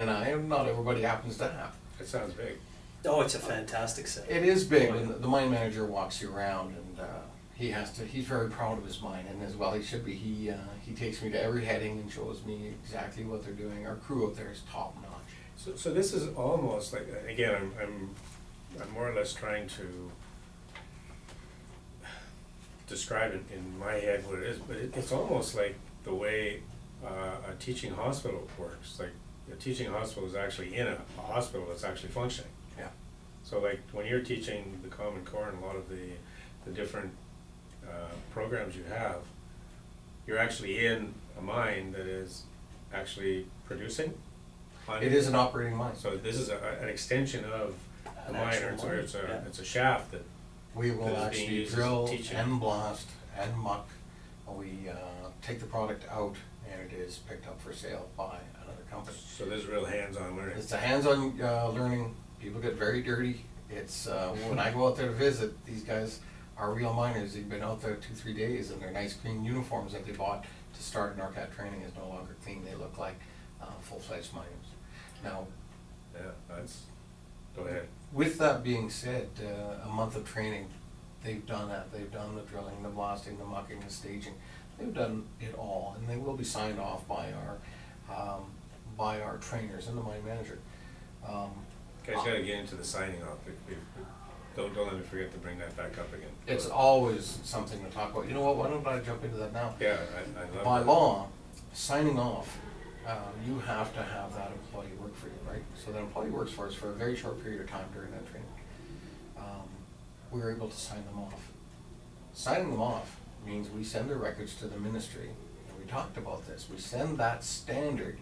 not everybody happens to have. That sounds big. Oh, it's a fantastic set. It is big, and the mine manager walks you around, and he's very proud of his mine, and as well he should be. He takes me to every heading and shows me exactly what they're doing. Our crew out there is top notch. So this is almost like, again, I'm more or less trying to describe it in my head what it is, but it's almost like the way a teaching hospital works. Like a teaching hospital is actually in a hospital that's actually functioning. Yeah. So like when you're teaching the Common Core and a lot of the different programs you have, you're actually in a mine that is actually producing. It is an operating mine. So this is an extension of the mine, or it's a shaft that we will actually drill and blast and muck. We take the product out, and it is picked up for sale by another company. So there's real hands-on learning. It's a hands-on learning. People get very dirty. It's when I go out there to visit, these guys are real miners. They've been out there 2-3 days, and their nice clean uniforms that they bought to start Norcat training is no longer clean. They look like full-fledged miners. Now, go ahead. With that being said, a month of training, they've done that. They've done the drilling, the blasting, the mucking, the staging. They've done it all, and they will be signed off by our trainers and the mine manager. Guys, got to get into the signing off. Don't let me forget to bring that back up again. It's always something to talk about. You know what? Why don't I jump into that now? Yeah, I love By that. law, signing off, you have to have that employee work for you, right? So that employee works for us for a very short period of time during that training. We're able to sign them off. Signing them off means we send their records to the ministry, and we talked about this. We send that standard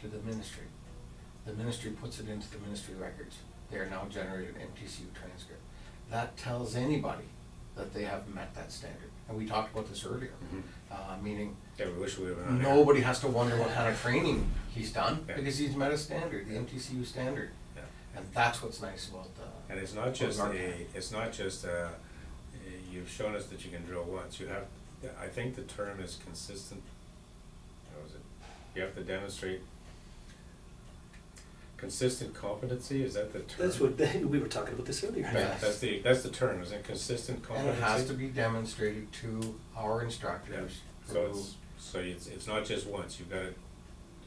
to the ministry. The ministry puts it into the ministry records. They are now generated MTCU transcript. That tells anybody that they have met that standard. And we talked about this earlier, meaning yeah, we wish we would have been on there. nobody has to wonder what kind of training he's done, Yeah. because he's met a standard, the MTCU standard. Yeah. And that's what's nice about the. And it's not just you've shown us that you can drill once. You have, I think the term is consistent. How is it? You have to demonstrate consistent competency. Is that the term? That's what we were talking about this earlier. Yes. That's the term. Is it consistent competency? And it has to be demonstrated to our instructors. Yeah. So it's not just once. You've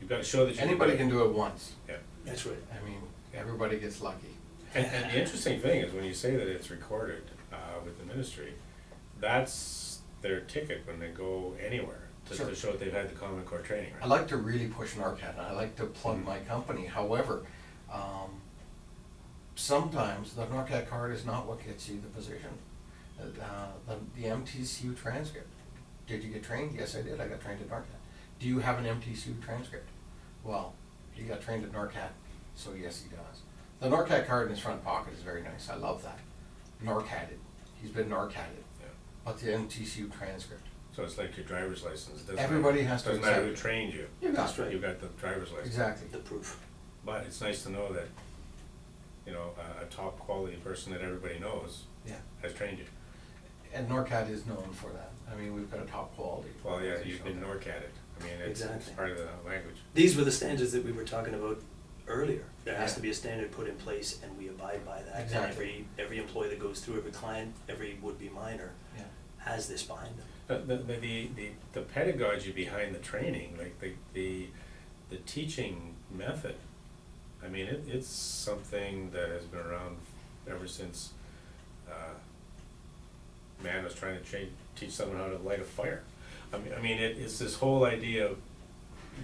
got to show that you anybody can do it once. Yeah. That's right. I mean, everybody gets lucky. And the interesting thing is when you say that it's recorded with the ministry, that's their ticket when they go anywhere to show that they've had the Common Core training. Right? I like to really push Norcat, and I like to plug my company. However, sometimes the Norcat card is not what gets you the position. The MTCU transcript. Did you get trained? Yes, I did. I got trained at Norcat. Do you have an MTCU transcript? Well, he got trained at Norcat, so yes, he does. The Norcat card in his front pocket is very nice. I love that. Norcated. He's been Norcated. Yeah. But the MTCU transcript. So it's like your driver's license. Everybody has to doesn't matter who trained you. That's right. You got the driver's license. Exactly. The proof. But it's nice to know that, you know, a top quality person that everybody knows has trained you. And Norcat is known for that. I mean, we've got a top quality. Well, yeah, you've been Norcated. I mean, it's part of the language. These were the standards that we were talking about earlier. There has to be a standard put in place, and we abide by that. Exactly. And every employee that goes through, every client, every would-be miner has this behind them. The pedagogy behind the training, like the teaching method, I mean, it's something that has been around ever since man was trying to teach someone how to light a fire. I mean, it's this whole idea of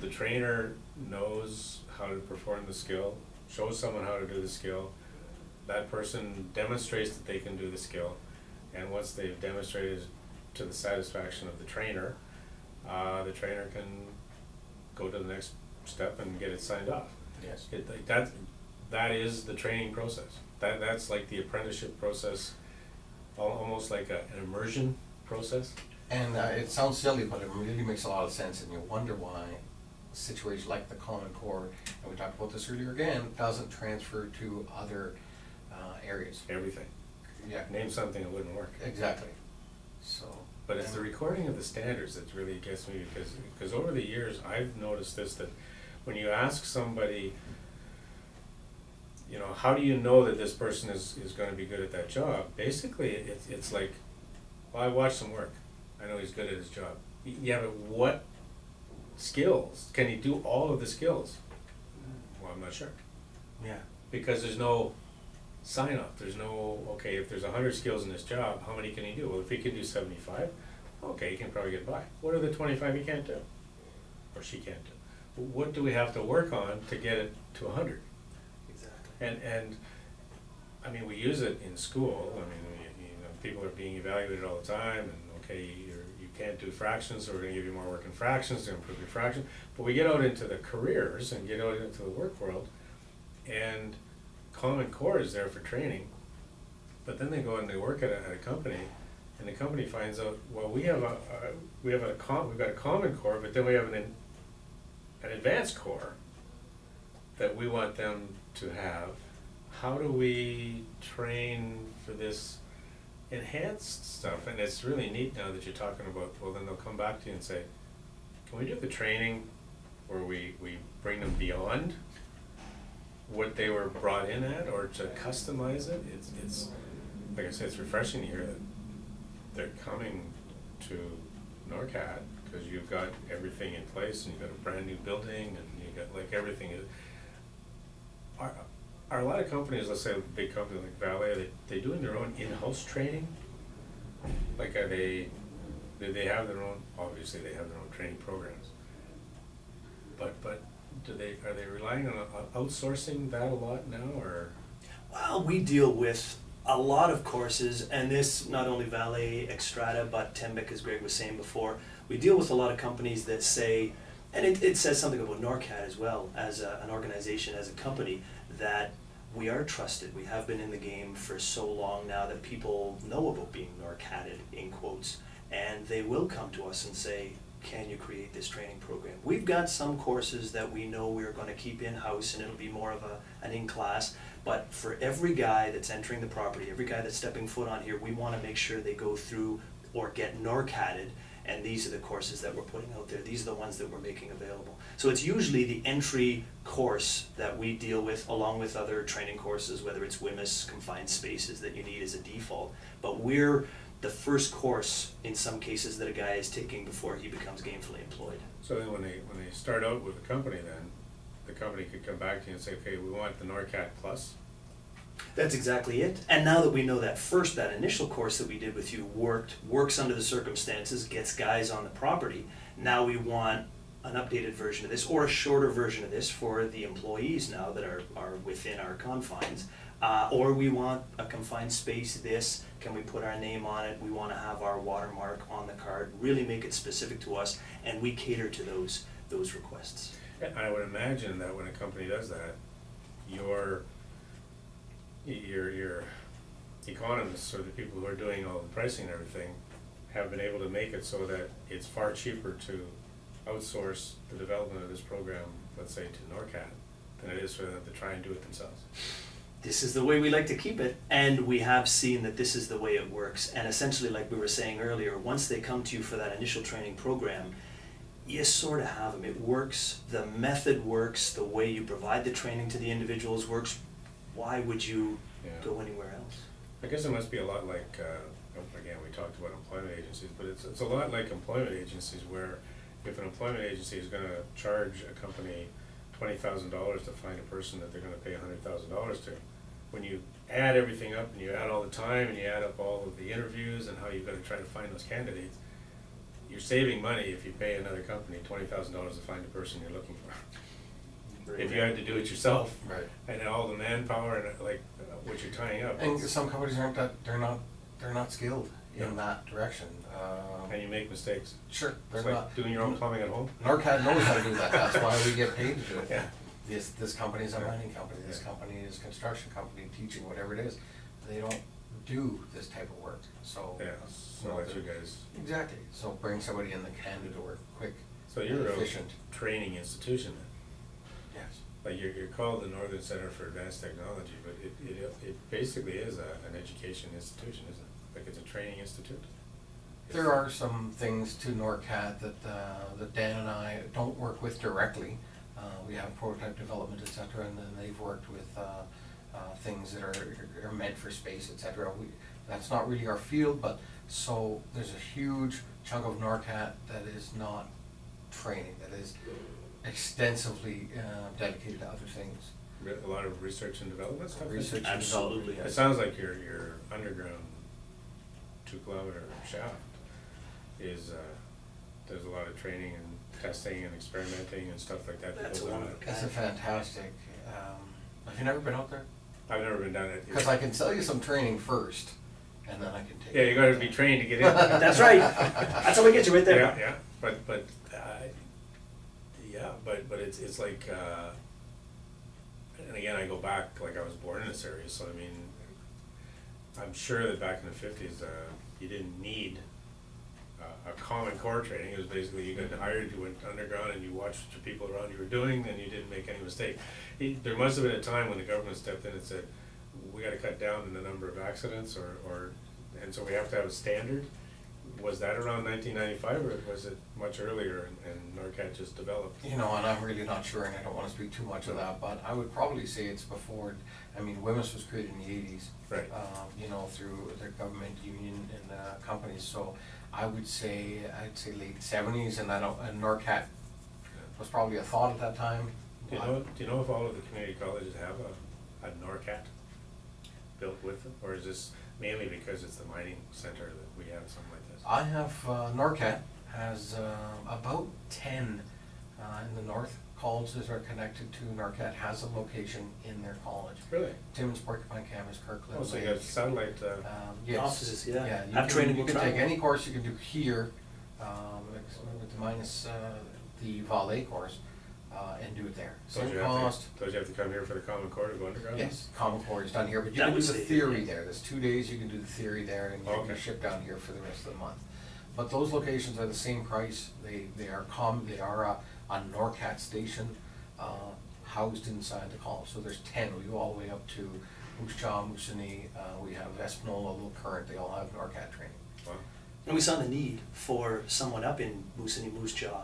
the trainer knows how to perform the skill, shows someone how to do the skill, that person demonstrates that they can do the skill, and once they've demonstrated to the satisfaction of the trainer can go to the next step and get it signed off. Yes. That is the training process. That's like the apprenticeship process, almost like an immersion process. And it sounds silly, but it really makes a lot of sense, and you wonder why a situation like the Common Core, and we talked about this earlier again, doesn't transfer to other areas. Everything. Yeah. Name something that wouldn't work. Exactly. So. But it's the recording of the standards that really gets me, because over the years I've noticed this, that when you ask somebody, you know, how do you know that this person is gonna be good at that job? Basically, it's like, well, I watched him work, I know he's good at his job. Yeah, but what skills? Can he do all of the skills? Well, I'm not sure. Yeah. Because there's no sign off, there's no, okay, if there's 100 skills in this job, how many can he do? Well, if he can do 75, okay, he can probably get by. What are the 25 he can't do? Or she can't do? What do we have to work on to get it to 100? Exactly. And I mean, we use it in school. I mean, you know, people are being evaluated all the time, and okay, you can't do fractions, so we're going to give you more work in fractions to improve your fraction. But we get out into the careers and get out into the work world, and Common Core is there for training. But then they go and they work at a company, and the company finds out, well, we've got a Common Core, but then we have an advanced core that we want them to have. How do we train for this enhanced stuff? And it's really neat now that you're talking about, well, then they'll come back to you and say, can we do the training where we bring them beyond what they were brought in at, or to customize it? It's like I said, it's refreshing to hear that they're coming to Norcat because you've got everything in place, and you've got a brand new building, and you've got like everything. Are a lot of companies, let's say a big company like Vale, are they doing their own in-house training? Like, do they have their own, obviously they have their own training programs, but are they relying on outsourcing that a lot now, or? Well, we deal with a lot of courses, and this, not only Vale, Xstrata, but Tembec, as Greg was saying before, we deal with a lot of companies that say, and it says something about Norcat as well, as an organization, as a company, that we are trusted. We have been in the game for so long now that people know about being Norcated, in quotes, and they will come to us and say, can you create this training program? We've got some courses that we know we're going to keep in-house, and it'll be more of an in-class, but for every guy that's entering the property, every guy that's stepping foot on here, we want to make sure they go through or get Norcated, and these are the courses that we're putting out there. These are the ones that we're making available. So it's usually the entry course that we deal with, along with other training courses, whether it's WMIS, confined spaces that you need as a default, but we're the first course in some cases that a guy is taking before he becomes gainfully employed. So then when they start out with a company, then the company could come back to you and say, okay, we want the Norcat Plus. That's exactly it. And now that we know that that initial course that we did with you works under the circumstances, gets guys on the property, now we want an updated version of this, or a shorter version of this for the employees now that are within our confines. Or we want a confined space, can we put our name on it? We want to have our watermark on the card, really make it specific to us, and we cater to those requests. I would imagine that when a company does that, your economists, or the people who are doing all the pricing and everything, have been able to make it so that it's far cheaper to outsource the development of this program, let's say, to Norcat, than it is for them to try and do it themselves. This is the way we like to keep it, and we have seen that this is the way it works. And essentially, like we were saying earlier, once they come to you for that initial training program, you sort of have them. It works, the method works, the way you provide the training to the individuals works. Why would you go anywhere else? I guess it must be a lot like, again, we talked about employment agencies, but it's a lot like employment agencies, where if an employment agency is going to charge a company $20,000 to find a person that they're going to pay $100,000 to, when you add everything up and you add all the time and you add up all of the interviews and how you've got to try to find those candidates, you're saving money if you pay another company $20,000 to find the person you're looking for. If you had to do it yourself, Right. and all the manpower and like what you're tying up. And some companies aren't that, they're not skilled in that direction. And you make mistakes. Sure, they're It's like not. doing your own plumbing at home. Norcat knows how to do that, that's why we get paid to do it. Yeah. This company is a mining company, this company is a construction company, teaching, whatever it is. They don't do this type of work, so. Yeah, so let you guys. Exactly, so bring somebody in that can do the work quick, So you're efficient. a training institution then. Yes. Like you're called the Northern Center for Advanced Technology, but it basically is an education institution, isn't it? Like it's a training institute? There are some things to Norcat that Dan and I don't work with directly, We have prototype development, et cetera, and then they've worked with things that are meant for space, et cetera. That's not really our field, but so there's a huge chunk of Norcat that is not training, that is extensively dedicated to other things. A lot of research and development stuff? Research and Absolutely. development. It sounds like your underground 2-kilometer shaft is, there's a lot of training and testing and experimenting and stuff like that. That's goes a on. wonderful- It's a fantastic, have you never been out there? I've never been down it. Because I can sell you some training first, and then I can take Yeah, you gotta be trained to get in. That's right. That's how we get you right there. Yeah, yeah, but it's like, and again, I go back, like I was born in this area, so I mean, I'm sure that back in the 50s, you didn't need a common core training. It was basically you got hired, you went underground, and you watched what your people around you were doing, and you didn't make any mistake. There must have been a time when the government stepped in and said, we got to cut down on the number of accidents, and so we have to have a standard. Was that around 1995, or was it much earlier, and Norcat just developed? You know, and I'm really not sure, and I don't want to speak too much of that, but I would probably say it's before. I mean, WMIS was created in the 80s, Right. You know, through the government, union, and companies. So I'd say late 70s, and and Norcat was probably a thought at that time. Do you know if all of the community colleges have a Norcat built with them, or is this mainly because it's the mining center that we have something like this? I have Norcat has about 10 in the north. Colleges are connected to Norcat, has a location in their college. Really? Timmins, Porcupine Campus, Kirkland. Oh, so you Lake. got satellite. Yes. Offices, yeah. You Have can, training you will can take travel. any course you can do here, with the minus the valet course, and do it there. Don't Same you cost. have to come here for the Common Core to go underground? Yes, Common Core is done here, but you That can do was the the- theory there. There's 2 days you can do the theory there, and you're Okay. shipped down here for the rest of the month. But those locations are the same price. They are a Norcat station housed inside the college. So there's 10. We go all the way up to Moose Jaw, Moosonee. We have Espanola, Little Current. They all have Norcat training. Wow. And we saw the need for someone up in Moosonee, Moose Jaw.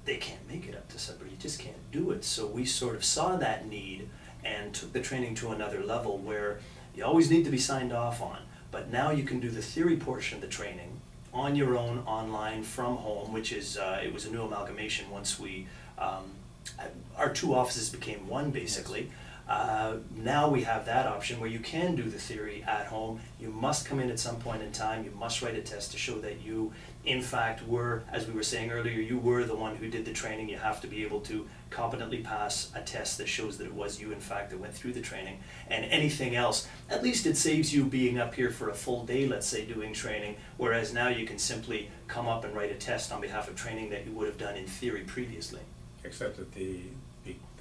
They can't make it up to Sudbury, you just can't do it. So we sort of saw that need and took the training to another level where you always need to be signed off on. But now you can do the theory portion of the training on your own, online, from home, which is, it was a new amalgamation once we, our 2 offices became one basically. Now we have that option where you can do the theory at home. You must come in at some point in time. You must write a test to show that you, in fact, were, as we were saying earlier, you were the one who did the training. You have to be able to competently pass a test that shows that it was you, in fact, that went through the training. And anything else, at least it saves you being up here for a full day, let's say, doing training, whereas now you can simply come up and write a test on behalf of training that you would have done in theory previously. Except that the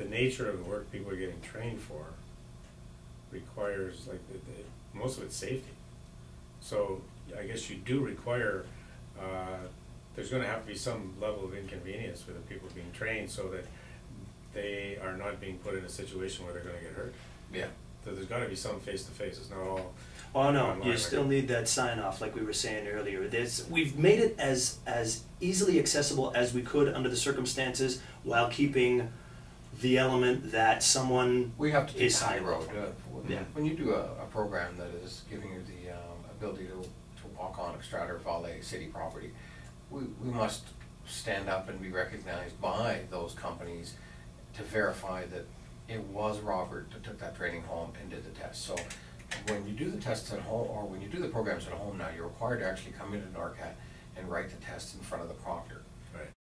nature of the work people are getting trained for requires, like, most of it's safety. So I guess you do require, there's going to have to be some level of inconvenience for the people being trained so that they are not being put in a situation where they're going to get hurt. Yeah. So there's got to be some face-to-face. It's not all. Oh no, online, you like still need that sign off like we were saying earlier. We've made it as easily accessible as we could under the circumstances while keeping the element that someone We have to take is the high signed road. off on. Yeah. When you do a program that is giving you the ability to walk on Extrata or Valet city property, we must stand up and be recognized by those companies to verify that it was Robert that took that training home and did the test. So when you do the tests at home, or when you do the programs at home now, you're required to actually come into Norcat and write the test in front of the proctor.